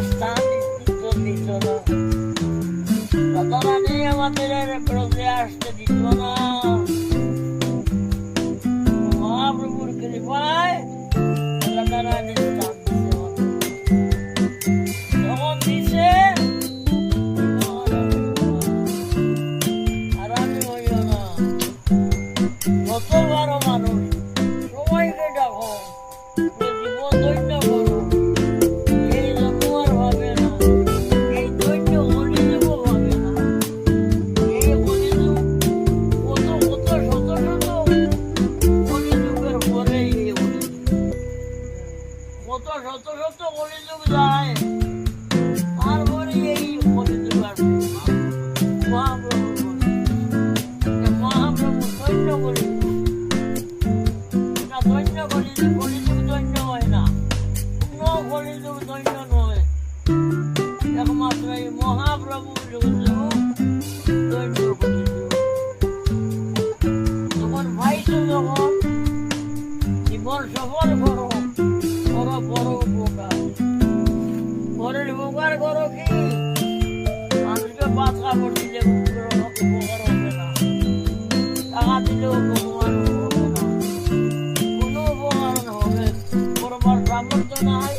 স্থান দিত না, রাধারানী আমাদের বিরুদ্ধে আসতে দিত না। মহাপ্রভুর কৃপায় রাধারানী স্থান তখন দিছে। আর আমি হইও না, যত বড় মানুষ সবাইকে ডাকো, জীবন ধন্য করো। এই জন্ম আর হবে না, এই ধন্য কলিযুগও হবে না। এই কলিযুগ কত কত শত শত কলিযুগের পরে এই কলিযুগ, কত শত শত কলিযুগ যায়, তারপরে এই কলিযুগ আসবে। মহাপ্রভু মহাপ্রভু ধন্য কলিযুগ, এটা ধন্য কলিযুগ। কলিযুগ ধন্য হয় না, কোনো কলিযুগ ধন্য নয়, একমাত্র এই মহাপ্রভু যুগ ধন্য কলিযুগ। তখন ভাইছো, যখন জীবন সফল করো, করো বড় উপকার। ঘরের উপকার করো কি, মানুষকে ভাত কাপড় দিলে উপকার হবে না, টাকা দিলেও উপকার হবে না, কোনো উপকার হবে, করবার সামর্থ্য নাই।